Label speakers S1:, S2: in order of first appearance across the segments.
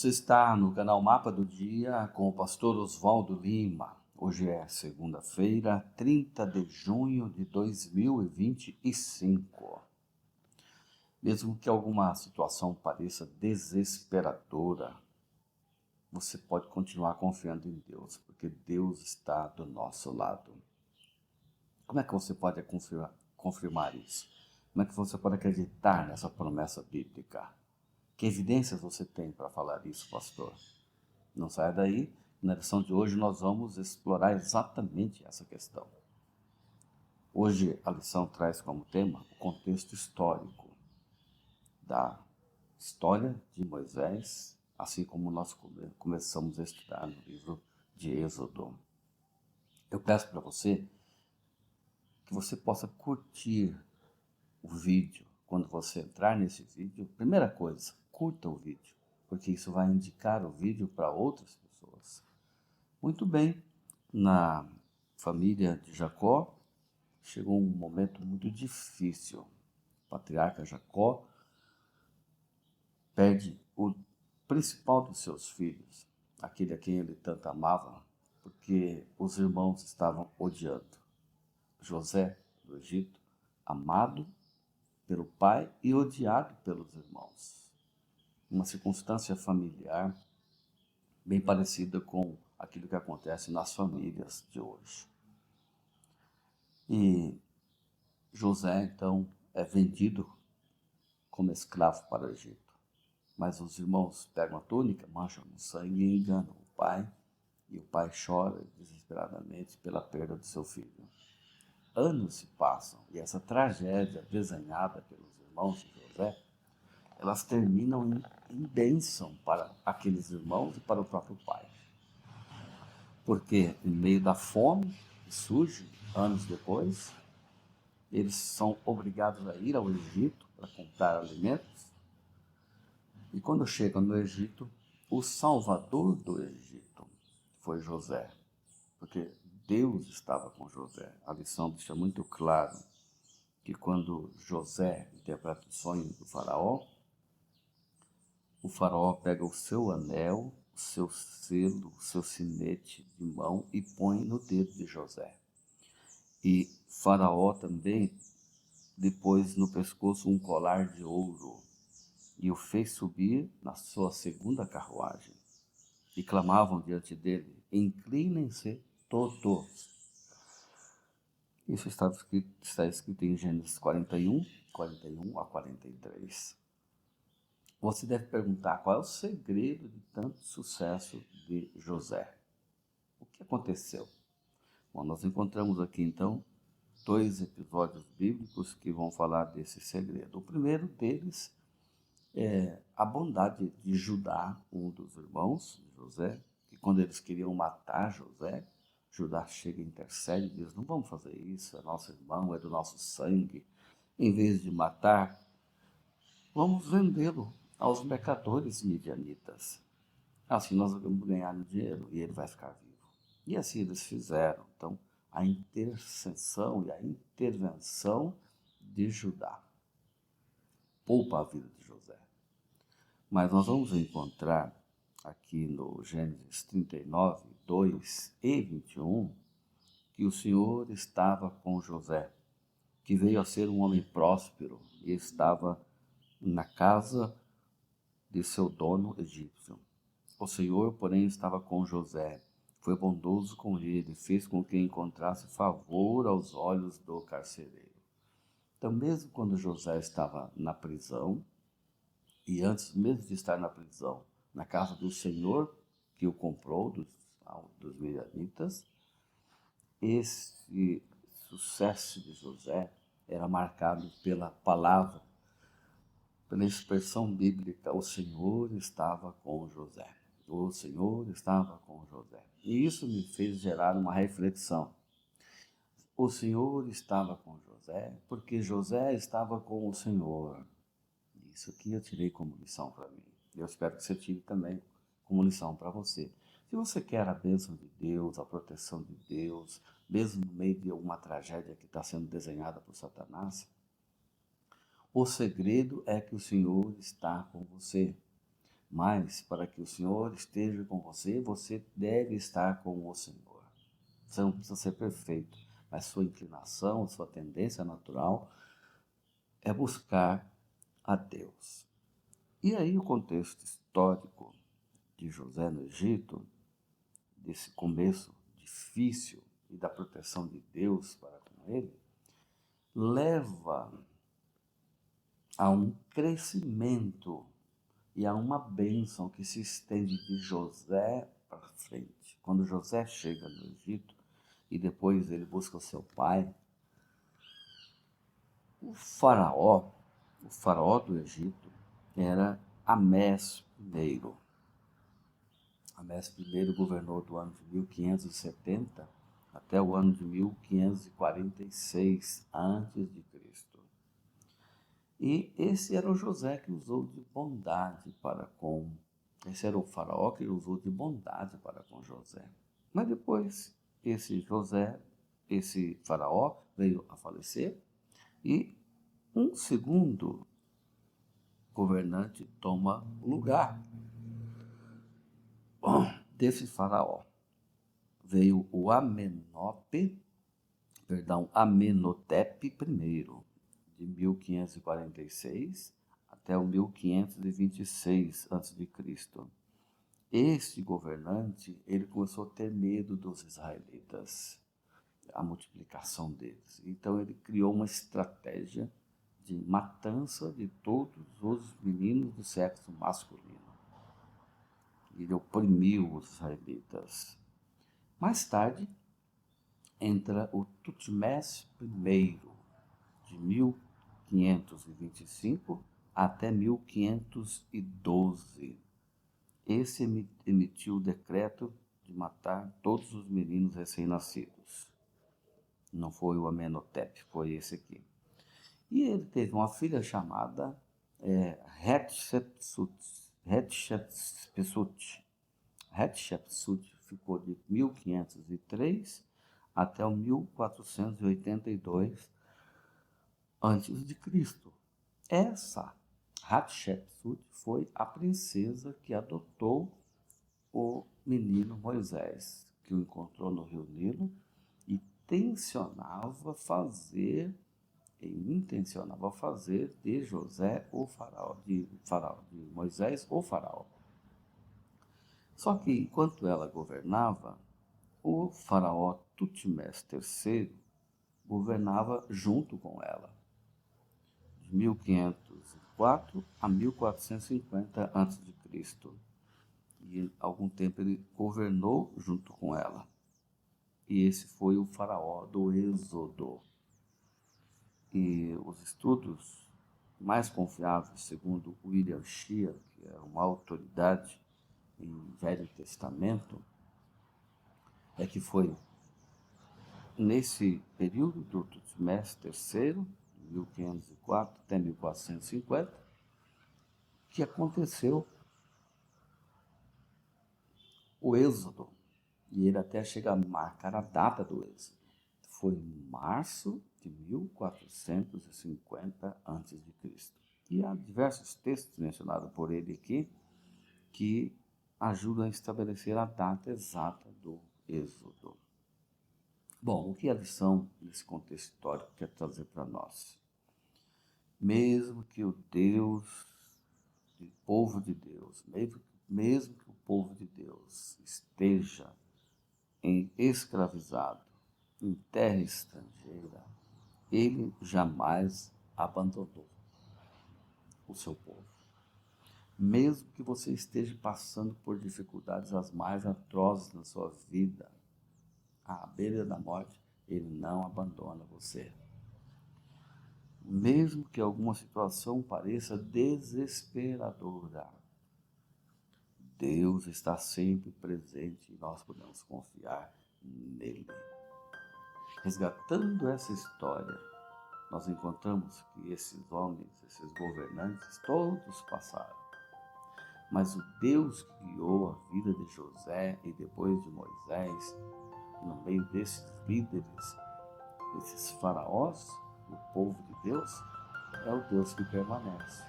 S1: Você está no canal Mapa do Dia com o pastor Oswaldo Lima. Hoje é segunda-feira, 30 de junho de 2025. Mesmo que alguma situação pareça desesperadora, você pode continuar confiando em Deus, porque Deus está do nosso lado. Como é que você pode confirmar isso? Como é que você pode acreditar nessa promessa bíblica? Que evidências você tem para falar isso, pastor? Não saia daí. Na lição de hoje nós vamos explorar exatamente essa questão. Hoje a lição traz como tema o contexto histórico da história de Moisés, assim como nós começamos a estudar no livro de Êxodo. Eu peço para você que você possa curtir o vídeo. Quando você entrar nesse vídeo, primeira coisa, curta o vídeo, porque isso vai indicar o vídeo para outras pessoas. Muito bem, na família de Jacó chegou um momento muito difícil. O patriarca Jacó perde o principal dos seus filhos, aquele a quem ele tanto amava, porque os irmãos estavam odiando. José do Egito, amado pelo pai e odiado pelos irmãos. Uma circunstância familiar bem parecida com aquilo que acontece nas famílias de hoje. E José, então, é vendido como escravo para o Egito. Mas os irmãos pegam a túnica, mancham no sangue e enganam o pai. E o pai chora desesperadamente pela perda do seu filho. Anos se passam e essa tragédia desenhada pelos irmãos de José, elas terminam em bênção para aqueles irmãos e para o próprio pai. Porque, em meio da fome que surge anos depois, eles são obrigados a ir ao Egito para comprar alimentos. E quando chegam no Egito, o salvador do Egito foi José. Porque Deus estava com José. A lição deixa muito claro que quando José interpreta o sonho do faraó, o faraó pega o seu anel, o seu selo, o seu sinete de mão e põe no dedo de José. E faraó também depois no pescoço um colar de ouro e o fez subir na sua segunda carruagem. E clamavam diante dele: inclinem-se todos. Isso está escrito em Gênesis 41 a 43. Você deve perguntar qual é o segredo de tanto sucesso de José. O que aconteceu? Bom, nós encontramos aqui então dois episódios bíblicos que vão falar desse segredo. O primeiro deles é a bondade de Judá, um dos irmãos de José, que quando eles queriam matar José, Judá chega e intercede e diz: não vamos fazer isso, é nosso irmão, é do nosso sangue. Em vez de matar, vamos vendê-lo aos mercadores midianitas. Assim nós vamos ganhar dinheiro e ele vai ficar vivo. E assim eles fizeram. Então, a intercessão e a intervenção de Judá poupa a vida de José. Mas nós vamos encontrar aqui no Gênesis 39, 2 e 21, que o Senhor estava com José, que veio a ser um homem próspero e estava na casa de seu dono egípcio. O Senhor, porém, estava com José, foi bondoso com ele, fez com que encontrasse favor aos olhos do carcereiro. Então, mesmo quando José estava na prisão, e antes mesmo de estar na prisão, na casa do Senhor que o comprou dos midianitas, esse sucesso de José era marcado pela palavra, pela expressão bíblica: o Senhor estava com José. O Senhor estava com José. E isso me fez gerar uma reflexão. O Senhor estava com José porque José estava com o Senhor. Isso aqui eu tirei como lição para mim. Eu espero que você tire também como lição para você. Se você quer a bênção de Deus, a proteção de Deus, mesmo no meio de uma tragédia que está sendo desenhada por Satanás, o segredo é que o Senhor está com você. mas para que o Senhor esteja com você, você deve estar com o Senhor. Você não precisa ser perfeito, mas sua inclinação, sua tendência natural é buscar a Deus. E aí o contexto histórico de José no Egito, desse começo difícil e da proteção de Deus para com ele, leva a um crescimento e a uma bênção que se estende de José para frente. Quando José chega no Egito e depois ele busca o seu pai, o faraó do Egito era Amés I. Amés I governou do ano de 1570 até o ano de 1546 antes de Cristo. E esse era o José que usou de bondade para com. Esse era o faraó que usou de bondade para com José. Mas depois, esse faraó veio a falecer e um segundo governante toma o lugar desse faraó. Veio o Amenhotepe I, de 1546 até o 1526 a.C. Este governante, ele começou a ter medo dos israelitas, a multiplicação deles. Então ele criou uma estratégia de matança de todos os meninos do sexo masculino. Ele oprimiu os israelitas. Mais tarde, entra o Tutmés I, de 1525 até 1512. Esse emitiu o decreto de matar todos os meninos recém-nascidos. Não foi o Amenhotep, foi esse aqui. E ele teve uma filha chamada Hatshepsut. Hatshepsut ficou de 1503 até o 1482 a.C. Essa Hatshepsut foi a princesa que adotou o menino Moisés, que o encontrou no rio Nilo e intencionava fazer de José o faraó, de Moisés o faraó. Só que enquanto ela governava, o faraó Tutmés III governava junto com ela, de 1504 a 1450 a.C. E algum tempo ele governou junto com ela. E esse foi o faraó do Êxodo. E os estudos mais confiáveis, segundo William Shea, que é uma autoridade em Velho Testamento, é que foi nesse período do Tutmés III, 1504 até 1450, que aconteceu o Êxodo. E ele até chega a marcar a data do Êxodo. Foi em março de 1450 a.C. E há diversos textos mencionados por ele aqui que ajudam a estabelecer a data exata do Êxodo. Bom, o que a lição nesse contexto histórico quer trazer para nós? Mesmo que o povo de Deus, mesmo que o povo de Deus esteja escravizado em terra estrangeira, ele jamais abandonou o seu povo. Mesmo que você esteja passando por dificuldades as mais atrozes na sua vida, à beira da morte, ele não abandona você. Mesmo que alguma situação pareça desesperadora, Deus está sempre presente e nós podemos confiar nele. Resgatando essa história, nós encontramos que esses homens, esses governantes, todos passaram. Mas o Deus que guiou a vida de José e depois de Moisés, no meio desses líderes, desses faraós, o povo de Deus, é o Deus que permanece.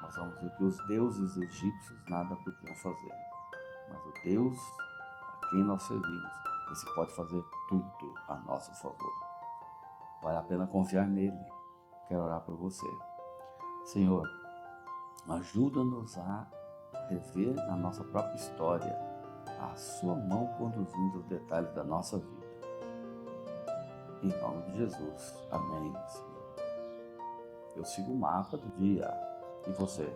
S1: nós vamos ver que os deuses egípcios nada podiam fazer. Mas o Deus a quem nós servimos, esse pode fazer tudo a nosso favor. Vale a pena confiar nele. Quero orar por você. Senhor, ajuda-nos a rever na nossa própria história a sua mão conduzindo os detalhes da nossa vida. Em nome de Jesus. Amém, Senhor. Eu sigo o mapa do dia. E você?